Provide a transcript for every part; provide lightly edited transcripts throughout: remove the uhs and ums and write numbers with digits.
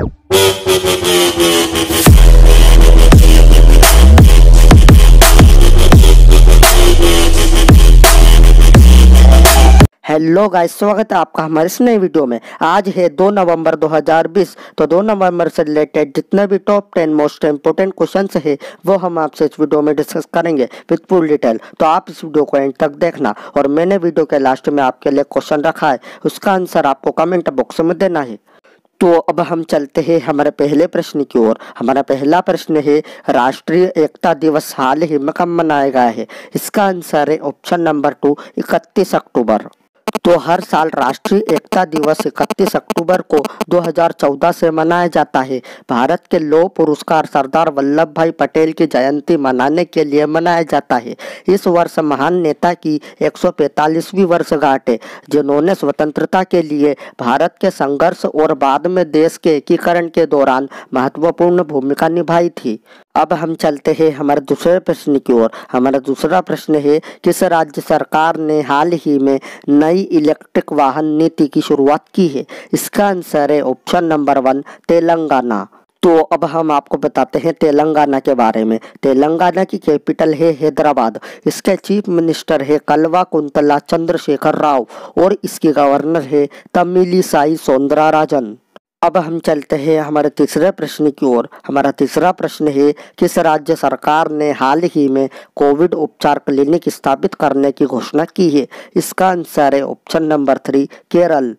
Hello guys, स्वागत है आपका हमारे इस नई वीडियो में। आज है 2 नवंबर 2020। तो 2 नवंबर से रिलेटेड जितने भी टॉप 10 मोस्ट इंपोर्टेंट क्वेश्चंस है वो हम आपसे इस वीडियो में डिस्कस करेंगे विद फुल डिटेल। तो आप इस वीडियो को एंड तक देखना। और मैंने वीडियो के लास्ट में आपके लिए क्वेश्चन रखा है, उसका आंसर आपको कमेंट बॉक्स में देना है। तो अब हम चलते हैं हमारे पहले प्रश्न की ओर। हमारा पहला प्रश्न है, राष्ट्रीय एकता दिवस हाल ही में कब मनाया गया है? इसका आंसर है ऑप्शन नंबर 2, 31 अक्टूबर। तो हर साल राष्ट्रीय एकता दिवस 31 अक्टूबर को 2014 से मनाया जाता है। भारत के लौह पुरस्कार सरदार वल्लभ भाई पटेल की जयंती मनाने के लिए मनाया जाता है। इस वर्ष महान नेता की 145वीं वर्षगांठ है, जिन्होंने स्वतंत्रता के लिए भारत के संघर्ष और बाद में देश के एकीकरण के दौरान महत्वपूर्ण भूमिका निभाई थी। अब हम चलते हैं हमारे दूसरे प्रश्न की ओर। हमारा दूसरा प्रश्न है, किस राज्य सरकार ने हाल ही में नई इलेक्ट्रिक वाहन नीति की शुरुआत की है? इसका आंसर है ऑप्शन नंबर 1, तेलंगाना। तो अब हम आपको बताते हैं तेलंगाना के बारे में। तेलंगाना की कैपिटल है हैदराबाद। इसके चीफ मिनिस्टर है कल्वा कुंतला चंद्रशेखर राव और इसकी गवर्नर है तमिलिसाई सौंदरराजन। अब हम चलते हैं हमारे तीसरे प्रश्न की ओर। हमारा तीसरा प्रश्न है, किस राज्य सरकार ने हाल ही में कोविड उपचार क्लिनिक स्थापित करने की घोषणा की है? इसका आंसर है ऑप्शन नंबर 3, केरल।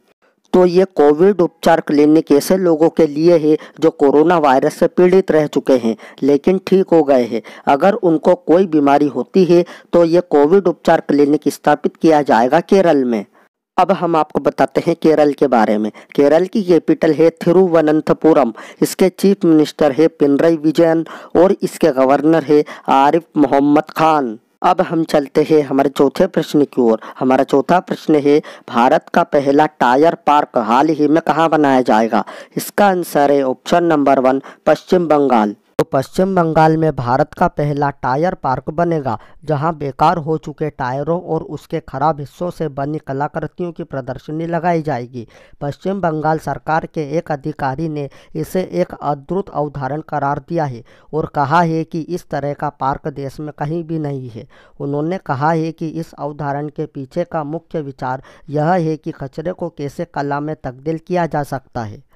तो ये कोविड उपचार क्लिनिक ऐसे लोगों के लिए है जो कोरोना वायरस से पीड़ित रह चुके हैं लेकिन ठीक हो गए हैं। अगर उनको कोई बीमारी होती है तो ये कोविड उपचार क्लिनिक स्थापित किया जाएगा केरल में। अब हम आपको बताते हैं केरल के बारे में। केरल की कैपिटल है थिरुवनंतपुरम। इसके चीफ मिनिस्टर है पिनरई विजयन और इसके गवर्नर है आरिफ मोहम्मद खान। अब हम चलते हैं हमारे चौथे प्रश्न की ओर। हमारा चौथा प्रश्न है, भारत का पहला टायर पार्क हाल ही में कहाँ बनाया जाएगा? इसका आंसर है ऑप्शन नंबर 1, पश्चिम बंगाल। तो पश्चिम बंगाल में भारत का पहला टायर पार्क बनेगा, जहां बेकार हो चुके टायरों और उसके खराब हिस्सों से बनी कलाकृतियों की प्रदर्शनी लगाई जाएगी। पश्चिम बंगाल सरकार के एक अधिकारी ने इसे एक अद्भुत अवधारण करार दिया है और कहा है कि इस तरह का पार्क देश में कहीं भी नहीं है। उन्होंने कहा है कि इस अवधारण के पीछे का मुख्य विचार यह है कि कचरे को कैसे कला में तब्दील किया जा सकता है।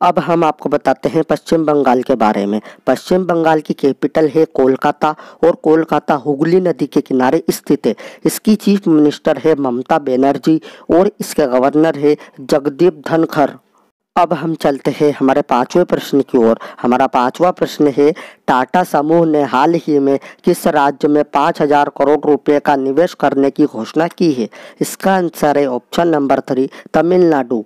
अब हम आपको बताते हैं पश्चिम बंगाल के बारे में। पश्चिम बंगाल की कैपिटल है कोलकाता और कोलकाता हुगली नदी के किनारे स्थित है। इसकी चीफ मिनिस्टर है ममता बनर्जी और इसके गवर्नर है जगदीप धनखड़। अब हम चलते हैं हमारे पांचवें प्रश्न की ओर। हमारा पांचवा प्रश्न है, टाटा समूह ने हाल ही में किस राज्य में 5,000 करोड़ रुपए का निवेश करने की घोषणा की है? इसका आंसर है ऑप्शन नंबर 3, तमिलनाडु।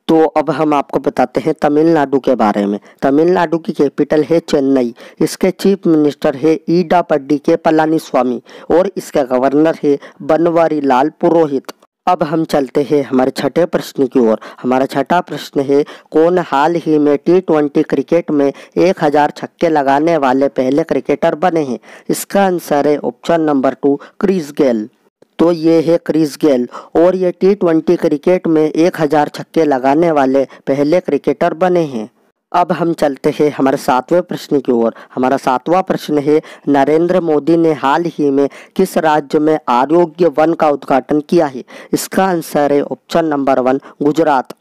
तो अब हम आपको बताते हैं तमिलनाडु के बारे में। तमिलनाडु की कैपिटल है चेन्नई। इसके चीफ मिनिस्टर है ईडापड्डी के पलानीस्वामी और इसके गवर्नर है बनवारी लाल पुरोहित। अब हम चलते हैं हमारे छठे प्रश्न की ओर। हमारा छठा प्रश्न है, कौन हाल ही में T20 क्रिकेट में 1000 छक्के लगाने वाले पहले क्रिकेटर बने हैं? इसका आंसर है ऑप्शन नंबर 2, क्रिस गेल। तो ये है क्रिस गेल और ये T20 क्रिकेट में 1000 छक्के लगाने वाले पहले क्रिकेटर बने हैं। अब हम चलते हैं हमारे सातवें प्रश्न की ओर। हमारा सातवां प्रश्न है, नरेंद्र मोदी ने हाल ही में किस राज्य में आरोग्य वन का उद्घाटन किया है? इसका आंसर है ऑप्शन नंबर 1, गुजरात।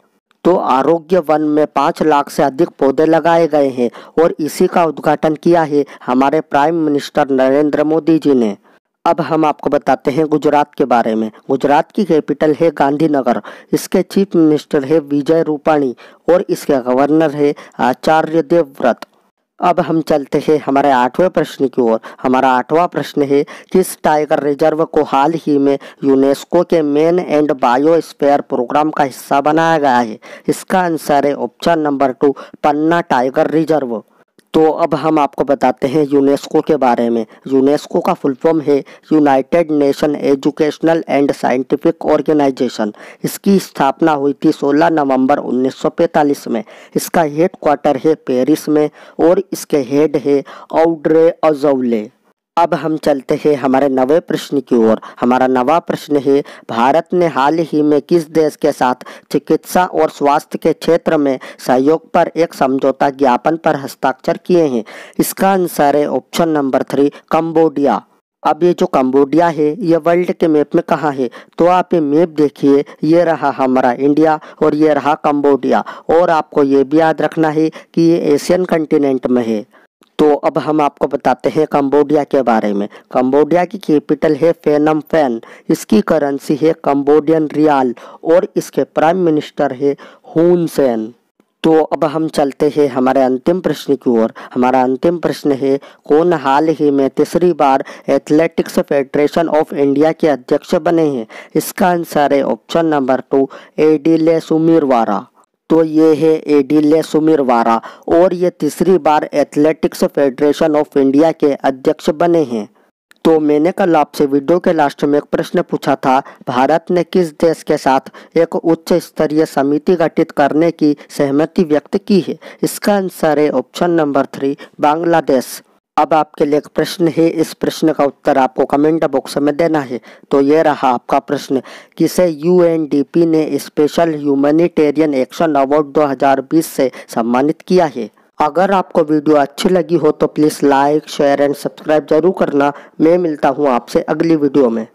तो आरोग्य वन में 5 लाख से अधिक पौधे लगाए गए हैं और इसी का उद्घाटन किया है हमारे प्राइम मिनिस्टर नरेंद्र मोदी जी ने। अब हम आपको बताते हैं गुजरात के बारे में। गुजरात की कैपिटल है गांधीनगर। इसके चीफ मिनिस्टर है विजय रूपाणी और इसके गवर्नर है आचार्य देवव्रत। अब हम चलते हैं हमारे आठवें प्रश्न की ओर। हमारा आठवां प्रश्न है, किस टाइगर रिजर्व को हाल ही में यूनेस्को के मैन एंड बायोस्फीयर प्रोग्राम का हिस्सा बनाया गया है? इसका आंसर है ऑप्शन नंबर 2, पन्ना टाइगर रिजर्व। तो अब हम आपको बताते हैं यूनेस्को के बारे में। यूनेस्को का फुल फॉर्म है United Nation Educational and Scientific Organization. इसकी स्थापना हुई थी 16 नवंबर 1945 में। इसका हेड क्वार्टर है पेरिस में और इसके हेड है ऑड्रे अजौले। अब हम चलते हैं हमारे नवे प्रश्न की ओर। हमारा नवा प्रश्न है, भारत ने हाल ही में किस देश के साथ चिकित्सा और स्वास्थ्य के क्षेत्र में सहयोग पर एक समझौता ज्ञापन पर हस्ताक्षर किए हैं? इसका आंसर है ऑप्शन नंबर 3, कंबोडिया। अब ये जो कंबोडिया है ये वर्ल्ड के मैप में कहाँ है? तो आप ये मैप देखिए, ये रहा हमारा इंडिया और ये रहा कंबोडिया। और आपको ये भी याद रखना है कि ये एशियन कंटिनेंट में है। तो अब हम आपको बताते हैं कंबोडिया के बारे में। कंबोडिया की कैपिटल है फेनम पेन। इसकी करेंसी है कंबोडियन रियाल और इसके प्राइम मिनिस्टर है हुन सेन। तो अब हम चलते हैं हमारे अंतिम प्रश्न की ओर। हमारा अंतिम प्रश्न है, कौन हाल ही में तीसरी बार एथलेटिक्स फेडरेशन ऑफ इंडिया के अध्यक्ष बने हैं? इसका आंसर है ऑप्शन नंबर 2, एडिले सुमीरवारा। तो ये है एडिले सुमीरवारा और ये तीसरी बार एथलेटिक्स फेडरेशन ऑफ इंडिया के अध्यक्ष बने हैं। तो मैंने कल आपसे वीडियो के लास्ट में एक प्रश्न पूछा था, भारत ने किस देश के साथ एक उच्च स्तरीय समिति गठित करने की सहमति व्यक्त की है? इसका आंसर है ऑप्शन नंबर 3, बांग्लादेश। अब आपके लिए एक प्रश्न है, इस प्रश्न का उत्तर आपको कमेंट बॉक्स में देना है। तो ये रहा आपका प्रश्न, किसे यूएनडीपी ने स्पेशल ह्यूमैनिटेरियन एक्शन अवार्ड 2020 से सम्मानित किया है? अगर आपको वीडियो अच्छी लगी हो तो please like, share and subscribe जरूर करना। मैं मिलता हूँ आपसे अगली वीडियो में।